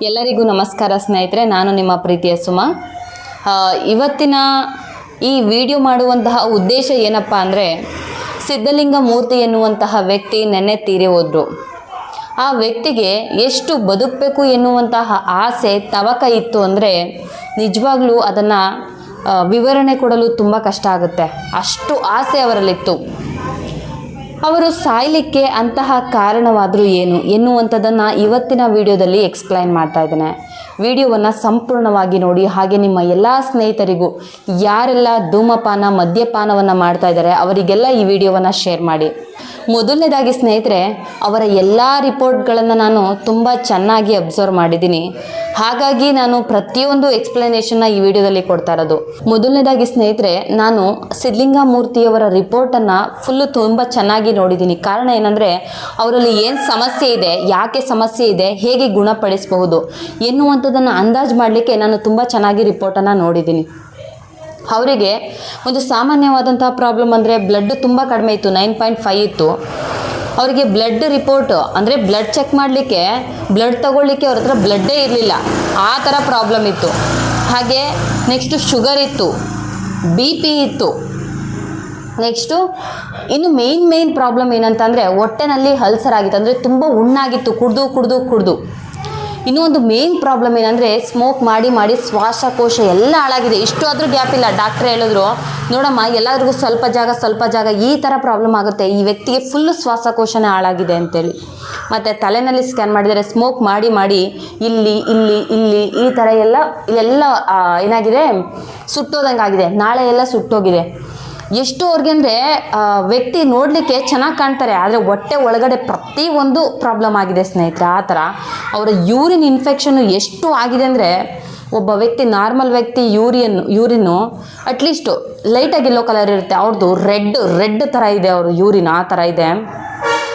ಎಲ್ಲರಿಗೂ ನಮಸ್ಕಾರ ಸ್ನೇಹಿತರೆ, ನಾನು ನಿಮ್ಮ ಪ್ರೀತಿಯ ಸುಮಾ. ಇವತ್ತಿನ ಈ ವಿಡಿಯೋ ಮಾಡುವಂತಹ ಉದ್ದೇಶ ಏನಪ್ಪ ಅಂದರೆ, ಸಿದ್ಧಲಿಂಗ ಮೂರ್ತಿ ಎನ್ನುವಂತಹ ವ್ಯಕ್ತಿ ನೆನ್ನೆ ತೀರಿ ಹೋದರು. ಆ ವ್ಯಕ್ತಿಗೆ ಎಷ್ಟು ಬದುಕಬೇಕು ಎನ್ನುವಂತಹ ಆಸೆ ತವಕ ಇತ್ತು ಅಂದರೆ ನಿಜವಾಗ್ಲೂ ಅದನ್ನು ವಿವರಣೆ ಕೊಡಲು ತುಂಬ ಕಷ್ಟ ಆಗುತ್ತೆ. ಅಷ್ಟು ಆಸೆ ಅವರಲ್ಲಿತ್ತು. ಅವರು ಸಾಯಲಿಕ್ಕೆ ಅಂತಹ ಕಾರಣವಾದರೂ ಏನು ಎನ್ನುವಂಥದ್ದನ್ನು ಇವತ್ತಿನ ವಿಡಿಯೋದಲ್ಲಿ ಎಕ್ಸ್ಪ್ಲೈನ್ ಮಾಡ್ತಾ ಇದ್ದೇನೆ. ವಿಡಿಯೋವನ್ನು ಸಂಪೂರ್ಣವಾಗಿ ನೋಡಿ. ಹಾಗೆ ನಿಮ್ಮ ಎಲ್ಲ ಸ್ನೇಹಿತರಿಗೂ, ಯಾರೆಲ್ಲ ಧೂಮಪಾನ ಮದ್ಯಪಾನವನ್ನು ಮಾಡ್ತಾ ಇದ್ದಾರೆ ಅವರಿಗೆಲ್ಲ ಈ ವಿಡಿಯೋವನ್ನು ಶೇರ್ ಮಾಡಿ. ಮೊದಲನೇದಾಗಿ ಸ್ನೇಹಿತರೆ, ಅವರ ಎಲ್ಲ ರಿಪೋರ್ಟ್ಗಳನ್ನು ನಾನು ತುಂಬ ಚೆನ್ನಾಗಿ ಅಬ್ಸರ್ವ್ ಮಾಡಿದ್ದೀನಿ. ಹಾಗಾಗಿ ನಾನು ಪ್ರತಿಯೊಂದು ಎಕ್ಸ್ಪ್ಲನೇಷನ್ನ ಈ ವಿಡಿಯೋದಲ್ಲಿ ಕೊಡ್ತಾ ಇರೋದು. ಮೊದಲನೇದಾಗಿ ಸ್ನೇಹಿತರೆ, ನಾನು ಸಿದ್ಧಲಿಂಗ ಮೂರ್ತಿಯವರ ರಿಪೋರ್ಟನ್ನು ಫುಲ್ಲು ತುಂಬ ಚೆನ್ನಾಗಿ ನೋಡಿದ್ದೀನಿ. ಕಾರಣ ಏನಂದರೆ, ಅವರಲ್ಲಿ ಏನು ಸಮಸ್ಯೆ ಇದೆ, ಯಾಕೆ ಸಮಸ್ಯೆ ಇದೆ, ಹೇಗೆ ಗುಣಪಡಿಸಬಹುದು ಎನ್ನುವಂಥದ್ದನ್ನು ಅಂದಾಜು ಮಾಡಲಿಕ್ಕೆ ನಾನು ತುಂಬ ಚೆನ್ನಾಗಿ ರಿಪೋರ್ಟನ್ನು ನೋಡಿದ್ದೀನಿ. ಅವರಿಗೆ ಒಂದು ಸಾಮಾನ್ಯವಾದಂತಹ ಪ್ರಾಬ್ಲಮ್ ಅಂದರೆ ಬ್ಲಡ್ ತುಂಬ ಕಡಿಮೆ ಇತ್ತು, 9.5 ಇತ್ತು. ಅವರಿಗೆ ಬ್ಲಡ್ ರಿಪೋರ್ಟ್ ಅಂದರೆ ಬ್ಲಡ್ ಚೆಕ್ ಮಾಡಲಿಕ್ಕೆ, ಬ್ಲಡ್ ತಗೊಳ್ಳಿಕ್ಕೆ ಅವ್ರ ಹತ್ರ ಬ್ಲಡ್ಡೇ ಇರಲಿಲ್ಲ, ಆ ಥರ ಪ್ರಾಬ್ಲಮ್ ಇತ್ತು. ಹಾಗೆ ನೆಕ್ಸ್ಟು ಶುಗರ್ ಇತ್ತು, BP ಇತ್ತು. ನೆಕ್ಸ್ಟು ಇನ್ನು ಮೇನ್ ಪ್ರಾಬ್ಲಮ್ ಏನಂತಂದರೆ ಹೊಟ್ಟೆನಲ್ಲಿ ಅಲ್ಸರ್ ಆಗಿತ್ತು, ಅಂದರೆ ತುಂಬ ಹುಣ್ಣಾಗಿತ್ತು ಕುಡಿದು. ಇನ್ನೂ ಒಂದು ಮೇನ್ ಪ್ರಾಬ್ಲಮ್ ಏನಂದರೆ, ಸ್ಮೋಕ್ ಮಾಡಿ ಶ್ವಾಸಕೋಶ ಎಲ್ಲ ಹಾಳಾಗಿದೆ. ಇಷ್ಟು ಆದರೂ ಗ್ಯಾಪ್ ಇಲ್ಲ. ಡಾಕ್ಟ್ರ್ ಹೇಳಿದ್ರು, ನೋಡಮ್ಮ ಎಲ್ಲರಿಗೂ ಸ್ವಲ್ಪ ಜಾಗ ಈ ಥರ ಪ್ರಾಬ್ಲಮ್ ಆಗುತ್ತೆ, ಈ ವ್ಯಕ್ತಿಗೆ ಫುಲ್ಲು ಶ್ವಾಸಕೋಶನೇ ಹಾಳಾಗಿದೆ ಅಂತೇಳಿ. ಮತ್ತು ತಲೆನಲ್ಲಿ ಸ್ಕ್ಯಾನ್ ಮಾಡಿದರೆ ಸ್ಮೋಕ್ ಮಾಡಿ ಇಲ್ಲಿ ಈ ಥರ ಇಲ್ಲೆಲ್ಲ ಏನಾಗಿದೆ, ಸುಟ್ಟೋದಂಗೆ ಆಗಿದೆ. ನಾಳೆ ಎಲ್ಲ ಸುಟ್ಟೋಗಿದೆ. ಎಷ್ಟು ಅವ್ರಿಗೆ ಅಂದರೆ ವ್ಯಕ್ತಿ ನೋಡಲಿಕ್ಕೆ ಚೆನ್ನಾಗಿ ಕಾಣ್ತಾರೆ, ಆದರೆ ಹೊಟ್ಟೆ ಒಳಗಡೆ ಪ್ರತಿಯೊಂದು ಪ್ರಾಬ್ಲಮ್ ಆಗಿದೆ ಸ್ನೇಹಿತರೆ. ಆ ಥರ ಅವರ ಯೂರಿನ್ ಇನ್ಫೆಕ್ಷನ್ನು ಎಷ್ಟು ಆಗಿದೆ ಅಂದರೆ, ಒಬ್ಬ ವ್ಯಕ್ತಿ ನಾರ್ಮಲ್ ವ್ಯಕ್ತಿ ಯೂರಿನ್ನು ಅಟ್ಲೀಸ್ಟು ಲೈಟಾಗಿ ಯೆಲ್ಲೋ ಕಲರ್ ಇರುತ್ತೆ, ಅವ್ರದ್ದು ರೆಡ್ ಥರ ಇದೆ ಅವ್ರ ಯೂರಿನ್, ಆ ಥರ ಇದೆ.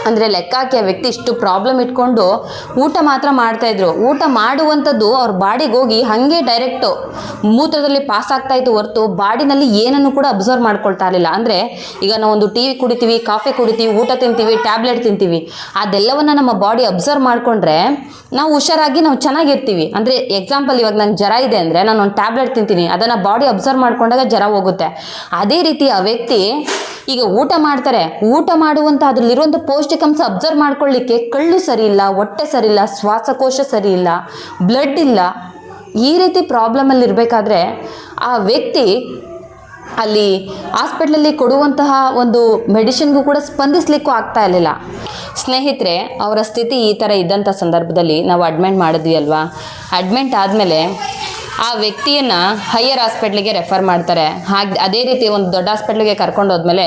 ಅಂದರೆ ಲೆಕ್ಕ ಹಾಕಿ ಆ ವ್ಯಕ್ತಿ ಇಷ್ಟು ಪ್ರಾಬ್ಲಮ್ ಇಟ್ಕೊಂಡು ಊಟ ಮಾತ್ರ ಮಾಡ್ತಾಯಿದ್ರು. ಊಟ ಮಾಡುವಂಥದ್ದು ಅವ್ರ ಬಾಡಿಗೆ ಹೋಗಿ ಹಾಗೆ ಡೈರೆಕ್ಟು ಮೂತ್ರದಲ್ಲಿ ಪಾಸ್ ಆಗ್ತಾಯಿತ್ತು ಹೊರತು ಬಾಡಿನಲ್ಲಿ ಏನನ್ನು ಕೂಡ ಅಬ್ಸರ್ವ್ ಮಾಡ್ಕೊಳ್ತಾ ಇರಲಿಲ್ಲ. ಅಂದರೆ ಈಗ ನಾವು ಒಂದು ಟೀ ಕುಡಿತೀವಿ, ಕಾಫಿ ಕುಡಿತೀವಿ, ಊಟ ತಿಂತೀವಿ, ಟ್ಯಾಬ್ಲೆಟ್ ತಿಂತೀವಿ, ಅದೆಲ್ಲವನ್ನು ನಮ್ಮ ಬಾಡಿ ಅಬ್ಸರ್ವ್ ಮಾಡಿಕೊಂಡ್ರೆ ನಾವು ಹುಷಾರಾಗಿ ನಾವು ಚೆನ್ನಾಗಿರ್ತೀವಿ. ಅಂದರೆ ಎಕ್ಸಾಂಪಲ್, ಇವಾಗ ನಂಗೆ ಜ್ವರ ಇದೆ ಅಂದರೆ ನಾನು ಒಂದು ಟ್ಯಾಬ್ಲೆಟ್ ತಿಂತೀನಿ, ಅದನ್ನು ಬಾಡಿ ಅಬ್ಸರ್ವ್ ಮಾಡಿಕೊಂಡಾಗ ಜ್ವರ ಹೋಗುತ್ತೆ. ಅದೇ ರೀತಿ ಆ ವ್ಯಕ್ತಿ ಈಗ ಊಟ ಮಾಡ್ತಾರೆ, ಊಟ ಮಾಡುವಂಥ ಅದರಲ್ಲಿರುವಂಥ ಪೌಷ್ಟಿಕಾಂಶ ಅಬ್ಸರ್ವ್ ಮಾಡ್ಕೊಳ್ಳಿಕ್ಕೆ ಕಳ್ಳು ಸರಿ ಇಲ್ಲ, ಹೊಟ್ಟೆ ಸರಿ ಇಲ್ಲ, ಶ್ವಾಸಕೋಶ ಸರಿ ಇಲ್ಲ, ಬ್ಲಡ್ ಇಲ್ಲ. ಈ ರೀತಿ ಪ್ರಾಬ್ಲಮಲ್ಲಿ ಇರಬೇಕಾದ್ರೆ ಆ ವ್ಯಕ್ತಿ ಅಲ್ಲಿ ಹಾಸ್ಪಿಟ್ಲಲ್ಲಿ ಕೊಡುವಂತಹ ಒಂದು ಮೆಡಿಸಿನ್ಗೂ ಕೂಡ ಸ್ಪಂದಿಸಲಿಕ್ಕೂ ಆಗ್ತಾ ಇರಲಿಲ್ಲ. ಸ್ನೇಹಿತರೆ, ಅವರ ಸ್ಥಿತಿ ಈ ಥರ ಇದ್ದಂಥ ಸಂದರ್ಭದಲ್ಲಿ ನಾವು ಅಡ್ಮಿಟ್ ಮಾಡಿದ್ವಿ ಅಲ್ವಾ. ಅಡ್ಮಿಟ್ ಆದಮೇಲೆ ಆ ವ್ಯಕ್ತಿಯನ್ನು ಹೈಯರ್ ಹಾಸ್ಪಿಟ್ಲಿಗೆ ರೆಫರ್ ಮಾಡ್ತಾರೆ. ಅದೇ ರೀತಿ ಒಂದು ದೊಡ್ಡ ಹಾಸ್ಪಿಟ್ಲಿಗೆ ಕರ್ಕೊಂಡು ಹೋದ್ಮೇಲೆ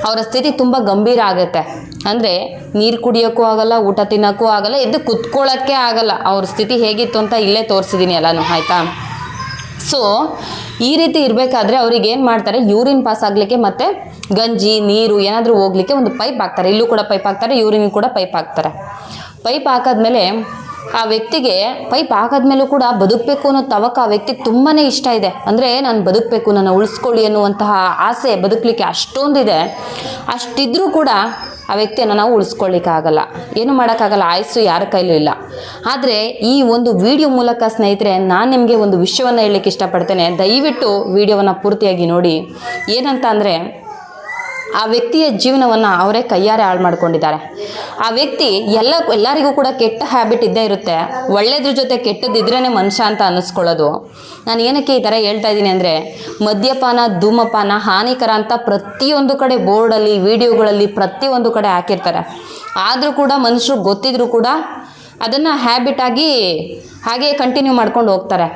ಅವರ ಸ್ಥಿತಿ ತುಂಬ ಗಂಭೀರ ಆಗುತ್ತೆ. ಅಂದರೆ ನೀರು ಕುಡಿಯೋಕ್ಕೂ ಆಗಲ್ಲ, ಊಟ ತಿನ್ನೋಕ್ಕೂ ಆಗಲ್ಲ, ಎದ್ದು ಕುತ್ಕೊಳ್ಳೋಕ್ಕೆ ಆಗಲ್ಲ. ಅವ್ರ ಸ್ಥಿತಿ ಹೇಗಿತ್ತು ಅಂತ ಇಲ್ಲೇ ತೋರಿಸಿದ್ದೀನಿ ಎಲ್ಲನೂ, ಆಯಿತಾ. ಸೊ ಈ ರೀತಿ ಇರಬೇಕಾದ್ರೆ ಅವ್ರಿಗೆ ಏನು ಮಾಡ್ತಾರೆ, ಯೂರಿನ್ ಪಾಸ್ ಆಗಲಿಕ್ಕೆ ಮತ್ತು ಗಂಜಿ ನೀರು ಏನಾದರೂ ಹೋಗಲಿಕ್ಕೆ ಒಂದು ಪೈಪ್ ಹಾಕ್ತಾರೆ. ಇಲ್ಲೂ ಕೂಡ ಪೈಪ್ ಹಾಕ್ತಾರೆ, ಯೂರಿನ್ ಕೂಡ ಪೈಪ್ ಹಾಕ್ತಾರೆ. ಪೈಪ್ ಹಾಕಾದ್ಮೇಲೆ ಆ ವ್ಯಕ್ತಿಗೆ ಪೈಪ್ ಹಾಕಾದ್ಮೇಲೂ ಕೂಡ ಬದುಕಬೇಕು ಅನ್ನೋ ತವಕ ಆ ವ್ಯಕ್ತಿ ತುಂಬಾ ಇಷ್ಟ ಇದೆ. ಅಂದರೆ ನಾನು ಬದುಕಬೇಕು, ನನ್ನ ಉಳಿಸ್ಕೊಳ್ಳಿ ಅನ್ನುವಂತಹ ಆಸೆ ಬದುಕಲಿಕ್ಕೆ ಅಷ್ಟೊಂದಿದೆ. ಅಷ್ಟಿದ್ರೂ ಕೂಡ ಆ ವ್ಯಕ್ತಿಯನ್ನು ನಾವು ಉಳಿಸ್ಕೊಳ್ಳಿಕ್ಕಾಗಲ್ಲ, ಏನು ಮಾಡೋಕ್ಕಾಗಲ್ಲ, ಆಯಸ್ಸು ಯಾರ ಕೈಲೂ ಇಲ್ಲ. ಆದರೆ ಈ ಒಂದು ವಿಡಿಯೋ ಮೂಲಕ ಸ್ನೇಹಿತರೆ, ನಾನು ನಿಮಗೆ ಒಂದು ವಿಷಯವನ್ನು ಹೇಳಲಿಕ್ಕೆ ಇಷ್ಟಪಡ್ತೇನೆ. ದಯವಿಟ್ಟು ವಿಡಿಯೋವನ್ನು ಪೂರ್ತಿಯಾಗಿ ನೋಡಿ. ಏನಂತ ಅಂದರೆ, ಆ ವ್ಯಕ್ತಿಯ ಜೀವನವನ್ನು ಅವರೇ ಕೈಯಾರೆ ಹಾಳು ಮಾಡ್ಕೊಂಡಿದ್ದಾರೆ. ಆ ವ್ಯಕ್ತಿ ಎಲ್ಲರಿಗೂ ಕೂಡ ಕೆಟ್ಟ ಹ್ಯಾಬಿಟ್ ಇದ್ದೇ ಇರುತ್ತೆ. ಒಳ್ಳೆಯದ್ರ ಜೊತೆ ಕೆಟ್ಟದಿದ್ರೇ ಮನುಷ್ಯ ಅಂತ ಅನ್ನಿಸ್ಕೊಳ್ಳೋದು. ನಾನು ಏನಕ್ಕೆ ಈ ಥರ ಹೇಳ್ತಾ ಇದ್ದೀನಿ ಅಂದರೆ, ಮದ್ಯಪಾನ ಧೂಮಪಾನ ಹಾನಿಕರ ಅಂತ ಪ್ರತಿಯೊಂದು ಕಡೆ ಬೋರ್ಡಲ್ಲಿ, ವಿಡಿಯೋಗಳಲ್ಲಿ ಪ್ರತಿಯೊಂದು ಕಡೆ ಹಾಕಿರ್ತಾರೆ. ಆದರೂ ಕೂಡ ಮನುಷ್ಯರು ಗೊತ್ತಿದ್ರೂ ಕೂಡ ಅದನ್ನು ಹ್ಯಾಬಿಟಾಗಿ ಹಾಗೆ ಕಂಟಿನ್ಯೂ ಮಾಡ್ಕೊಂಡು ಹೋಗ್ತಾರೆ.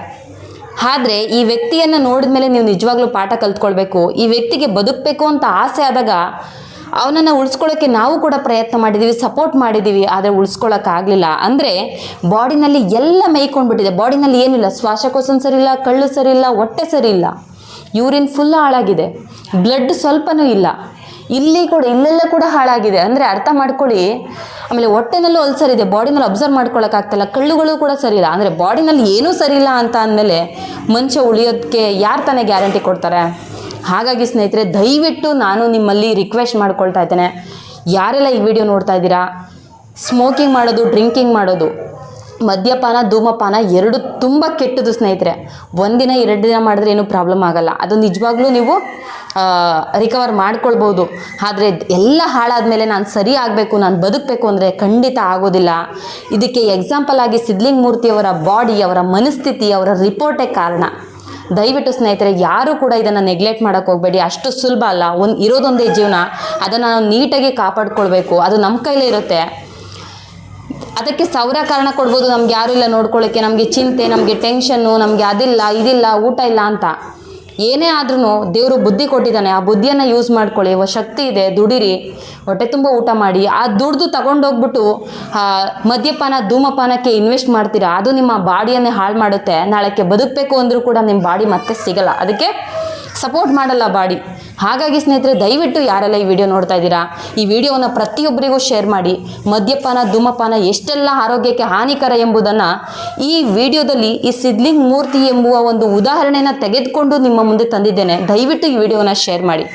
ಆದರೆ ಈ ವ್ಯಕ್ತಿಯನ್ನು ನೋಡಿದ ಮೇಲೆ ನೀವು ನಿಜವಾಗ್ಲೂ ಪಾಠ ಕಲ್ತ್ಕೊಳ್ಬೇಕು. ಈ ವ್ಯಕ್ತಿಗೆ ಬದುಕಬೇಕು ಅಂತ ಆಸೆ ಆದಾಗ ಅವನನ್ನು ಉಳಿಸ್ಕೊಳ್ಳೋಕ್ಕೆ ನಾವು ಕೂಡ ಪ್ರಯತ್ನ ಮಾಡಿದ್ದೀವಿ, ಸಪೋರ್ಟ್ ಮಾಡಿದ್ದೀವಿ, ಆದರೆ ಉಳಿಸ್ಕೊಳ್ಳೋಕ್ಕಾಗಲಿಲ್ಲ. ಅಂದರೆ ಬಾಡಿನಲ್ಲಿ ಎಲ್ಲ ಮೇಯ್ಕೊಂಡ್ಬಿಟ್ಟಿದೆ. ಬಾಡಿನಲ್ಲಿ ಏನಿಲ್ಲ, ಶ್ವಾಸಕೋಶ ಸರಿ ಇಲ್ಲ, ಕಳ್ಳು ಸರಿ ಇಲ್ಲ, ಹೊಟ್ಟೆ ಸರಿ ಇಲ್ಲ, ಯೂರಿನ್ ಫುಲ್ ಹಾಳಾಗಿದೆ, ಬ್ಲಡ್ ಸ್ವಲ್ಪನೂ ಇಲ್ಲ, ಇಲ್ಲೆಲ್ಲ ಕೂಡ ಹಾಳಾಗಿದೆ. ಅಂದರೆ ಅರ್ಥ ಮಾಡ್ಕೊಳ್ಳಿ. ಆಮೇಲೆ ಹೊಟ್ಟೆನಲ್ಲೂ ಅಲ್ಸರ್ ಇದೆ, ಬಾಡಿನಲ್ಲಿ ಅಬ್ಸರ್ವ್ ಮಾಡ್ಕೊಳ್ಳೋಕ್ಕಾಗ್ತಿಲ್ಲ, ಕಳ್ಳುಗಳು ಕೂಡ ಸರಿ ಇಲ್ಲ. ಅಂದರೆ ಬಾಡಿನಲ್ಲಿ ಏನೂ ಸರಿ ಇಲ್ಲ ಅಂತ ಅಂದಮೇಲೆ ಮನುಷ್ಯ ಉಳಿಯೋದಕ್ಕೆ ಯಾರು ತಾನೇ ಗ್ಯಾರಂಟಿ ಕೊಡ್ತಾರೆ? ಹಾಗಾಗಿ ಸ್ನೇಹಿತರೆ, ದಯವಿಟ್ಟು ನಾನು ನಿಮ್ಮಲ್ಲಿ ರಿಕ್ವೆಸ್ಟ್ ಮಾಡ್ಕೊಳ್ತಾ ಇದ್ದೇನೆ, ಯಾರೆಲ್ಲ ಈ ವಿಡಿಯೋ ನೋಡ್ತಾ ಇದ್ದೀರಾ, ಸ್ಮೋಕಿಂಗ್ ಮಾಡೋದು, ಡ್ರಿಂಕಿಂಗ್ ಮಾಡೋದು ಮದ್ಯಪಾನ ಧೂಮಪಾನ ಎರಡು ತುಂಬ ಕೆಟ್ಟದು ಸ್ನೇಹಿತರೆ. ಒಂದಿನ 2 ದಿನ ಮಾಡಿದ್ರೆ ಏನೂ ಪ್ರಾಬ್ಲಮ್ ಆಗಲ್ಲ, ಅದು ನಿಜವಾಗ್ಲೂ ನೀವು ರಿಕವರ್ ಮಾಡ್ಕೊಳ್ಬೋದು. ಆದರೆ ಎಲ್ಲ ಹಾಳಾದ್ಮೇಲೆ ನಾನು ಸರಿ ಆಗಬೇಕು, ನಾನು ಬದುಕಬೇಕು ಅಂದರೆ ಖಂಡಿತ ಆಗೋದಿಲ್ಲ. ಇದಕ್ಕೆ ಎಕ್ಸಾಂಪಲ್ ಆಗಿ ಸಿದ್ಧಲಿಂಗ ಮೂರ್ತಿಯವರ ಬಾಡಿ, ಅವರ ಮನಸ್ಥಿತಿ, ಅವರ ರಿಪೋರ್ಟೇ ಕಾರಣ. ದಯವಿಟ್ಟು ಸ್ನೇಹಿತರೆ ಯಾರೂ ಕೂಡ ಇದನ್ನು ನೆಗ್ಲೆಕ್ಟ್ ಮಾಡೋಕ್ಕೆ ಹೋಗಬೇಡಿ. ಅಷ್ಟು ಸುಲಭ ಅಲ್ಲ. ಇರೋದೊಂದೇ ಜೀವನ, ಅದನ್ನು ನಾವು ನೀಟಾಗಿ ಕಾಪಾಡ್ಕೊಳ್ಬೇಕು. ಅದು ನಮ್ಮ ಕೈಲೇ ಇರುತ್ತೆ. ಅದಕ್ಕೆ 1000 ಕಾರಣ ಕೊಡ್ಬೋದು, ನಮ್ಗೆ ಯಾರೂ ಇಲ್ಲ ನೋಡ್ಕೊಳ್ಳೋಕ್ಕೆ, ನಮಗೆ ಚಿಂತೆ, ನಮಗೆ ಟೆನ್ಷನ್ನು, ನಮಗೆ ಅದಿಲ್ಲ ಇದಿಲ್ಲ ಊಟ ಇಲ್ಲ ಅಂತ. ಏನೇ ಆದ್ರೂ ದೇವರು ಬುದ್ಧಿ ಕೊಟ್ಟಿದ್ದಾನೆ, ಆ ಬುದ್ಧಿಯನ್ನು ಯೂಸ್ ಮಾಡ್ಕೊಳ್ಳಿ. ಶಕ್ತಿ ಇದೆ, ದುಡಿರಿ, ಹೊಟ್ಟೆ ತುಂಬ ಊಟ ಮಾಡಿ. ಆ ದುಡ್ದು ತಗೊಂಡೋಗ್ಬಿಟ್ಟು ಮದ್ಯಪಾನ ಧೂಮಪಾನಕ್ಕೆ ಇನ್ವೆಸ್ಟ್ ಮಾಡ್ತೀರಾ, ಅದು ನಿಮ್ಮ ಬಾಡಿಯನ್ನೇ ಹಾಳು ಮಾಡುತ್ತೆ. ನಾಳೆಗೆ ಬದುಕಬೇಕು ಅಂದರೂ ಕೂಡ ನಿಮ್ಮ ಬಾಡಿ ಮತ್ತೆ ಸಿಗಲ್ಲ, ಅದಕ್ಕೆ ಸಪೋರ್ಟ್ ಮಾಡಲ್ಲ ಬಾಡಿ. ಹಾಗಾಗಿ ಸ್ನೇಹಿತರೆ ದಯವಿಟ್ಟು ಯಾರೆಲ್ಲ ಈ ವಿಡಿಯೋ ನೋಡ್ತಾ ಇದ್ದೀರಾ, ಈ ವಿಡಿಯೋವನ್ನು ಪ್ರತಿಯೊಬ್ಬರಿಗೂ ಶೇರ್ ಮಾಡಿ. ಮದ್ಯಪಾನ ಧೂಮಪಾನ ಎಷ್ಟೆಲ್ಲ ಆರೋಗ್ಯಕ್ಕೆ ಹಾನಿಕರ ಎಂಬುದನ್ನು ಈ ವಿಡಿಯೋದಲ್ಲಿ ಈ ಸಿದ್ಧಲಿಂಗ ಮೂರ್ತಿ ಎಂಬುವ ಒಂದು ಉದಾಹರಣೆಯನ್ನು ತೆಗೆದುಕೊಂಡು ನಿಮ್ಮ ಮುಂದೆ ತಂದಿದ್ದೇನೆ. ದಯವಿಟ್ಟು ಈ ವಿಡಿಯೋನ ಶೇರ್ ಮಾಡಿ.